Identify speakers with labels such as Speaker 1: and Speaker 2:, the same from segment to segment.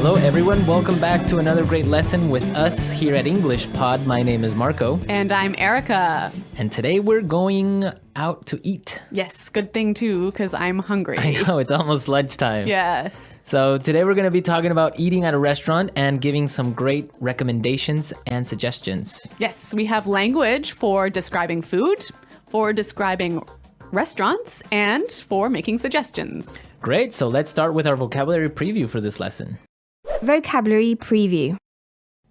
Speaker 1: Hello everyone, welcome back to another great lesson with us here at English Pod. My name is Marco.
Speaker 2: And I'm Erica.
Speaker 1: And today we're going out to eat.
Speaker 2: Yes, good thing too, because I'm hungry.
Speaker 1: I know, it's almost lunchtime.
Speaker 2: Yeah.
Speaker 1: So today we're going to be talking about eating at a restaurant and giving some great recommendations and suggestions.
Speaker 2: Yes, we have language for describing food, for describing restaurants, and for making suggestions.
Speaker 1: Great, so let's start with our vocabulary preview for this lesson.
Speaker 3: Vocabulary preview.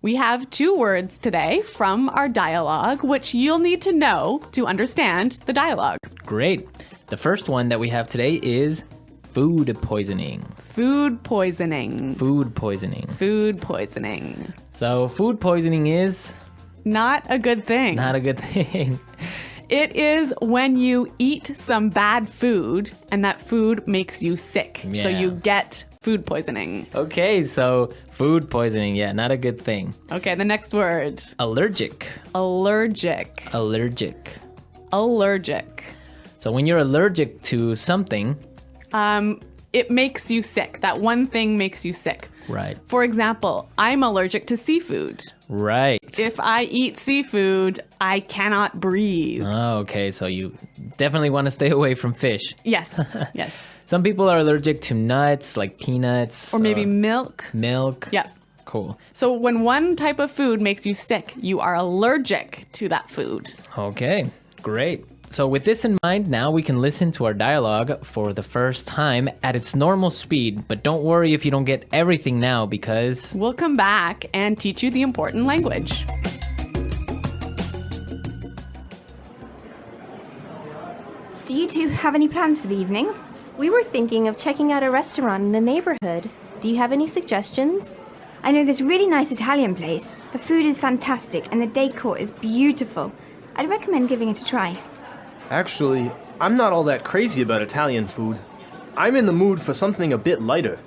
Speaker 2: We have 2 words today from our dialogue, which you'll need to know to understand the dialogue.
Speaker 1: Great. The first one that we have today is food poisoning.
Speaker 2: Food poisoning.
Speaker 1: Food poisoning.
Speaker 2: Food poisoning.
Speaker 1: So food poisoning is
Speaker 2: Not a good thing.
Speaker 1: not a good thing.
Speaker 2: It is when you eat some bad food and that food makes you sick.
Speaker 1: Yeah.
Speaker 2: So you get food poisoning.
Speaker 1: Okay, so food poisoning, yeah, not a good thing.
Speaker 2: Okay, the next word.
Speaker 1: Allergic.
Speaker 2: Allergic.
Speaker 1: Allergic.
Speaker 2: Allergic.
Speaker 1: So when you're allergic to something,
Speaker 2: It makes you sick. That one thing makes you sick.
Speaker 1: right,
Speaker 2: For example, I'm allergic to seafood.
Speaker 1: right.
Speaker 2: If I eat seafood, I cannot breathe.
Speaker 1: Oh, okay, so you definitely want to stay away from fish.
Speaker 2: Yes, yes.
Speaker 1: Some people are allergic to nuts, like peanuts.
Speaker 2: Or maybe milk.
Speaker 1: milk.
Speaker 2: Yeah.
Speaker 1: Cool.
Speaker 2: So when one type of food makes you sick, you are allergic to that food.
Speaker 1: Okay, great. So with this in mind, now we can listen to our dialogue for the first time at its normal speed. But don't worry if you don't get everything now because...
Speaker 2: We'll come back and teach you the important language.
Speaker 3: Do you two have any plans for the evening?
Speaker 4: We were thinking of checking out a restaurant in the neighborhood. Do you have any suggestions?
Speaker 3: I know this really nice Italian place. The food is fantastic and the decor is beautiful. I'd recommend giving it a try.
Speaker 5: Actually, I'm not all that crazy about Italian food. I'm in the mood for something a bit lighter.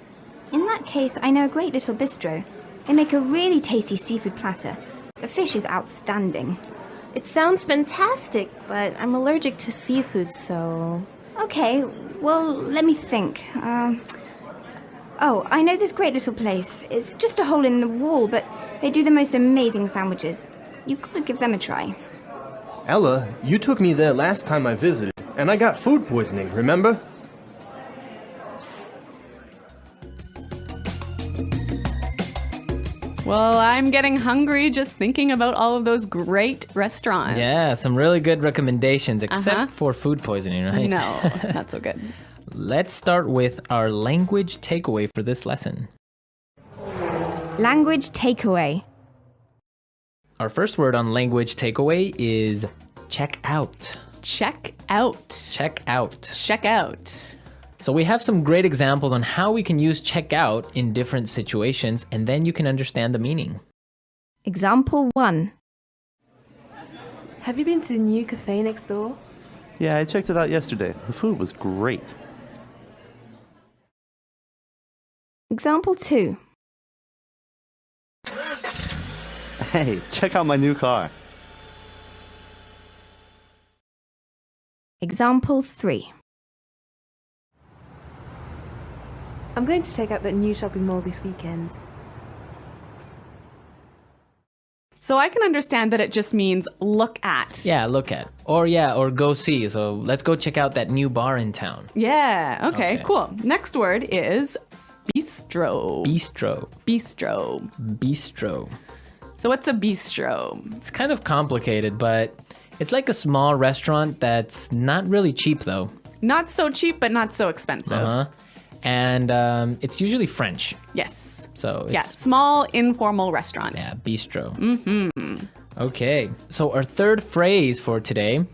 Speaker 3: In that case, I know a great little bistro. They make a really tasty seafood platter. The fish is outstanding.
Speaker 4: It sounds fantastic, but I'm allergic to seafood, so...
Speaker 3: Okay, well, let me think. Oh, I know this great little place. It's just a hole in the wall, but they do the most amazing sandwiches. You've got to give them a try.
Speaker 5: Ella, you took me there last time I visited, and I got food poisoning, remember?
Speaker 2: Well, I'm getting hungry just thinking about all of those great restaurants.
Speaker 1: Yeah, some really good recommendations, except for food poisoning, right?
Speaker 2: No, not so good.
Speaker 1: Let's start with our language takeaway for this lesson.
Speaker 3: Language takeaway.
Speaker 1: Our first word on language takeaway is check out.
Speaker 2: Check out.
Speaker 1: Check out.
Speaker 2: Check out.
Speaker 1: So we have some great examples on how we can use check out in different situations, and then you can understand the meaning.
Speaker 3: Example 1.
Speaker 6: Have you been to the new cafe next door?
Speaker 7: Yeah, I checked it out yesterday. The food was great.
Speaker 3: Example 2.
Speaker 7: Hey, check out my new car.
Speaker 3: Example 3.
Speaker 6: I'm going to check out that new shopping mall this weekend.
Speaker 2: So I can understand that it just means look at.
Speaker 1: Yeah, look at. Or go see. So let's go check out that new bar in town.
Speaker 2: Yeah, okay,
Speaker 1: Okay.
Speaker 2: cool. Next word is bistro.
Speaker 1: Bistro.
Speaker 2: Bistro.
Speaker 1: Bistro.
Speaker 2: So what's a bistro?
Speaker 1: It's kind of complicated, but it's like a small restaurant that's not really cheap though.
Speaker 2: Not so cheap, but not so expensive.
Speaker 1: Uh-huh. And it's usually French.
Speaker 2: Yes.
Speaker 1: So it's
Speaker 2: Yeah, small informal restaurant.
Speaker 1: yeah, bistro. Mm-hmm. Okay. So our third phrase for today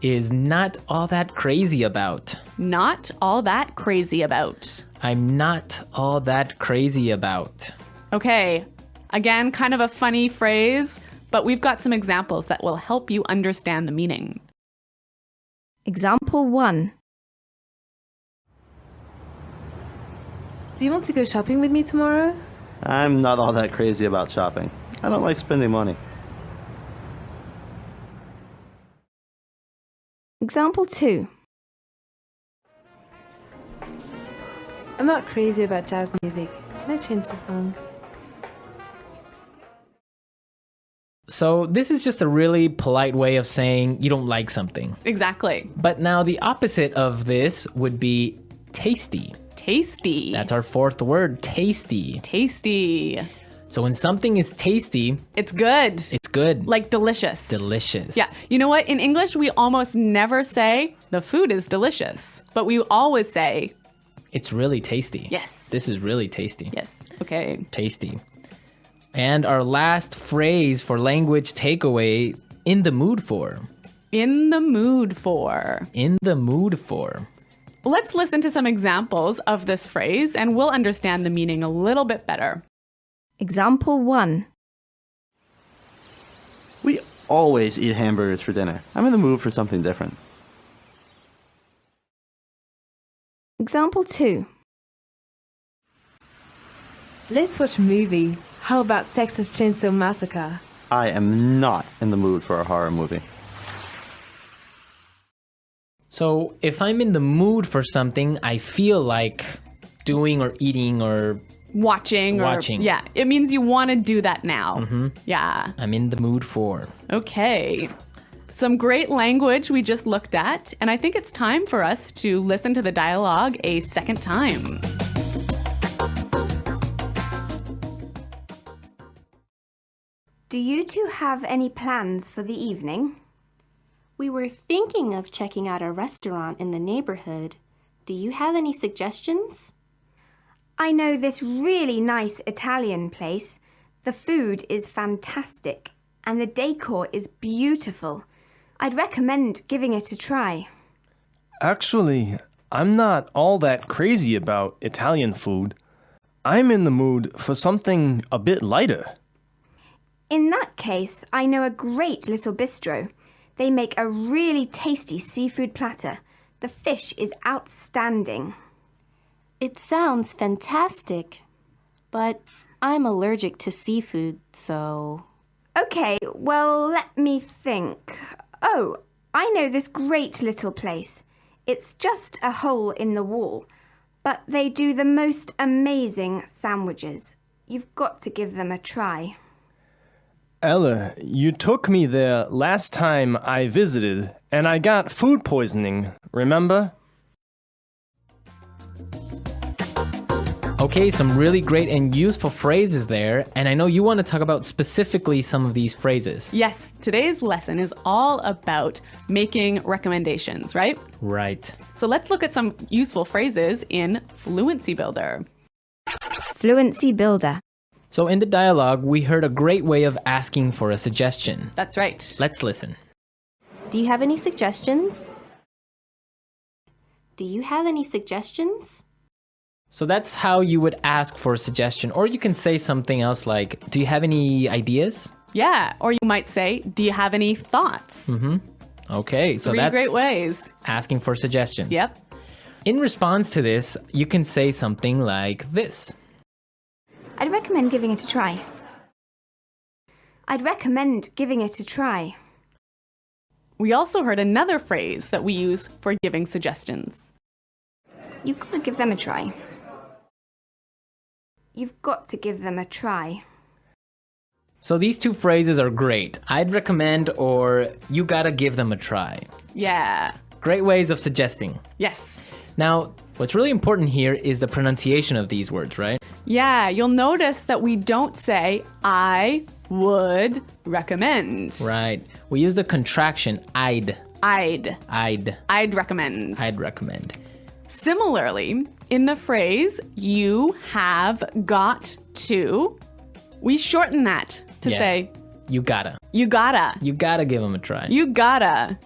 Speaker 1: is not all that crazy about.
Speaker 2: Not all that crazy about.
Speaker 1: I'm not all that crazy about.
Speaker 2: Okay, again, kind of a funny phrase, but we've got some examples that will help you understand the meaning.
Speaker 3: Example 1.
Speaker 6: Do you want to go shopping with me tomorrow?
Speaker 7: I'm not all that crazy about shopping. I don't like spending money.
Speaker 3: Example 2.
Speaker 6: I'm not crazy about jazz music, Can I change the song?
Speaker 1: So this is just a really polite way of saying you don't like something.
Speaker 2: Exactly.
Speaker 1: But now the opposite of this would be tasty.
Speaker 2: Tasty.
Speaker 1: That's our fourth word, tasty.
Speaker 2: Tasty.
Speaker 1: So when something is tasty,
Speaker 2: It's good.
Speaker 1: it's good.
Speaker 2: Like delicious.
Speaker 1: Delicious.
Speaker 2: Yeah. You know what? In English, we almost never say the food is delicious, but we always say,
Speaker 1: It's really tasty.
Speaker 2: yes.
Speaker 1: This is really tasty.
Speaker 2: Yes. Okay.
Speaker 1: Tasty. And our last phrase for language takeaway, in the mood for.
Speaker 2: In the mood for.
Speaker 1: In the mood for.
Speaker 2: Let's listen to some examples of this phrase and we'll understand the meaning a little bit better.
Speaker 3: Example 1.
Speaker 7: We always eat hamburgers for dinner. I'm in the mood for something different.
Speaker 3: Example 2.
Speaker 6: Let's watch a movie. How about Texas Chainsaw Massacre?
Speaker 7: I am not in the mood for a horror movie.
Speaker 1: So if I'm in the mood for something, I feel like doing or eating or
Speaker 2: Watching. Yeah. It means you want to do that now. Yeah.
Speaker 1: I'm in the mood for.
Speaker 2: Okay. Some great language we just looked at, and I think it's time for us to listen to the dialogue a second time.
Speaker 3: Do you two have any plans for the evening?
Speaker 4: We were thinking of checking out a restaurant in the neighborhood. Do you have any suggestions?
Speaker 3: I know this really nice Italian place. The food is fantastic and the decor is beautiful. I'd recommend giving it a try.
Speaker 5: Actually, I'm not all that crazy about Italian food. I'm in the mood for something a bit lighter.
Speaker 3: In that case, I know a great little bistro. They make a really tasty seafood platter. The fish is outstanding.
Speaker 4: It sounds fantastic, but I'm allergic to seafood, so...
Speaker 3: Okay, well, let me think. Oh, I know this great little place. It's just a hole in the wall, but they do the most amazing sandwiches. You've got to give them a try.
Speaker 5: Ella, you took me there last time I visited, and I got food poisoning, remember?
Speaker 1: Okay, some really great and useful phrases there, and I know you want to talk about specifically some of these phrases.
Speaker 2: Yes, today's lesson is all about making recommendations, right?
Speaker 1: Right.
Speaker 2: So let's look at some useful phrases in Fluency Builder.
Speaker 3: Fluency Builder.
Speaker 1: So in the dialogue, we heard a great way of asking for a suggestion.
Speaker 2: That's right.
Speaker 1: Let's listen.
Speaker 4: Do you have any suggestions? Do you have any suggestions?
Speaker 1: So that's how you would ask for a suggestion, or you can say something else like, do you have any ideas?
Speaker 2: Yeah, or you might say, do you have any thoughts?
Speaker 1: Okay, so
Speaker 2: Three
Speaker 1: that's
Speaker 2: great ways.
Speaker 1: asking for suggestions.
Speaker 2: Yep.
Speaker 1: In response to this, you can say something like this.
Speaker 3: I'd recommend giving it a try. I'd recommend giving it a try.
Speaker 2: We also heard another phrase that we use for giving suggestions.
Speaker 3: You've got to give them a try. You've got to give them a try.
Speaker 1: So these two phrases are great. I'd recommend or you gotta give them a try.
Speaker 2: Yeah.
Speaker 1: Great ways of suggesting.
Speaker 2: Yes.
Speaker 1: Now, what's really important here is the pronunciation of these words, right?
Speaker 2: Yeah, you'll notice that we don't say, I would recommend.
Speaker 1: Right. We use the contraction I'd.
Speaker 2: I'd recommend.
Speaker 1: I'd recommend.
Speaker 2: Similarly, in the phrase, you have got to, we shorten that to say,
Speaker 1: you gotta.
Speaker 2: you gotta.
Speaker 1: You gotta give them a try.
Speaker 2: You gotta.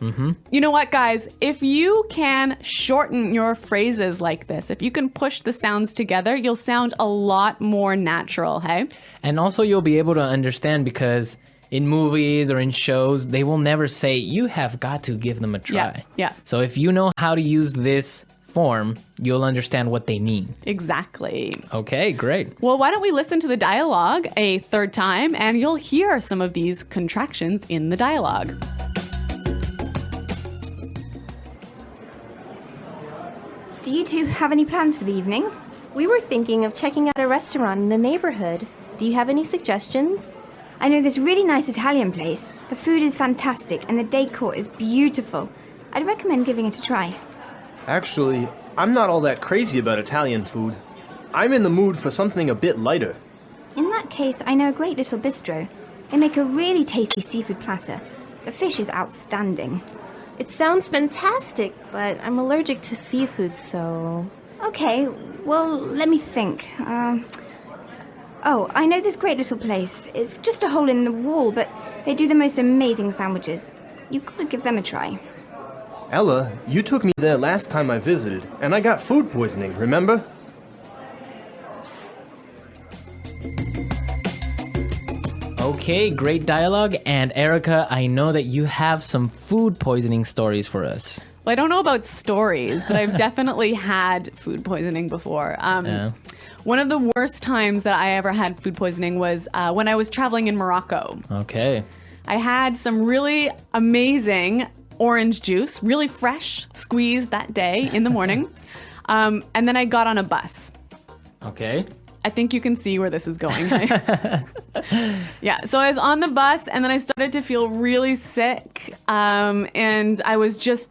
Speaker 2: You know what, guys? If you can shorten your phrases like this, if you can push the sounds together, you'll sound a lot more natural, hey?
Speaker 1: And also you'll be able to understand because in movies or in shows, they will never say, you have got to give them a try.
Speaker 2: Yeah.
Speaker 1: So if you know how to use this form, you'll understand what they mean.
Speaker 2: Exactly.
Speaker 1: Okay, great.
Speaker 2: Well, why don't we listen to the dialogue a third time and you'll hear some of these contractions in the dialogue.
Speaker 3: Do you two have any plans for the evening?
Speaker 4: We were thinking of checking out a restaurant in the neighborhood. Do you have any suggestions?
Speaker 3: I know this really nice Italian place. The food is fantastic and the decor is beautiful. I'd recommend giving it a try.
Speaker 5: Actually, I'm not all that crazy about Italian food. I'm in the mood for something a bit lighter.
Speaker 3: In that case, I know a great little bistro. They make a really tasty seafood platter. The fish is outstanding.
Speaker 4: It sounds fantastic, but I'm allergic to seafood, so...
Speaker 3: Okay, well, let me think. Oh, I know this great little place. It's just a hole in the wall, but they do the most amazing sandwiches. You've got to give them a try.
Speaker 5: Ella, you took me there last time I visited, and I got food poisoning, remember?
Speaker 1: Okay, great dialogue. And Erica, I know that you have some food poisoning stories for us.
Speaker 2: Well, I don't know about stories, but I've definitely had food poisoning before.
Speaker 1: Yeah.
Speaker 2: One of the worst times that I ever had food poisoning was when I was traveling in Morocco.
Speaker 1: Okay.
Speaker 2: I had some really amazing orange juice, really fresh, squeezed that day in the morning. And then I got on a bus.
Speaker 1: Okay.
Speaker 2: I think you can see where this is going. Yeah, so I was on the bus and then I started to feel really sick. And I was just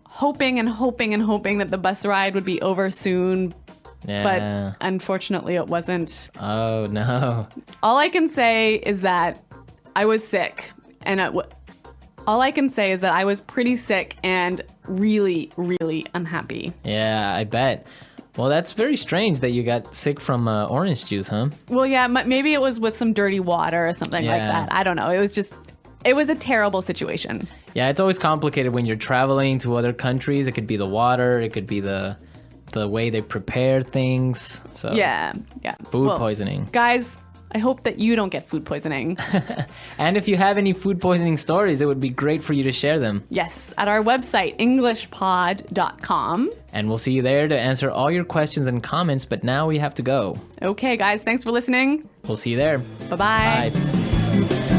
Speaker 2: hoping that the bus ride would be over soon.
Speaker 1: Yeah.
Speaker 2: But unfortunately it wasn't.
Speaker 1: Oh, no.
Speaker 2: All I can say is that I was sick. And all I can say is that I was pretty sick and really, really unhappy.
Speaker 1: Yeah, I bet. Well, that's very strange that you got sick from orange juice, huh?
Speaker 2: Well, yeah, maybe it was with some dirty water or something like
Speaker 1: Yeah.
Speaker 2: that. I don't know. It was a terrible situation.
Speaker 1: Yeah, it's always complicated when you're traveling to other countries. It could be the water, it could be the way they prepare things. So
Speaker 2: Yeah.
Speaker 1: Food poisoning.
Speaker 2: Guys, I hope that you don't get food poisoning.
Speaker 1: And if you have any food poisoning stories, it would be great for you to share them.
Speaker 2: Yes, at our website, englishpod.com.
Speaker 1: And we'll see you there to answer all your questions and comments, but now we have to go.
Speaker 2: Okay, guys, thanks for listening.
Speaker 1: We'll see you there.
Speaker 2: Bye-bye.
Speaker 1: Bye.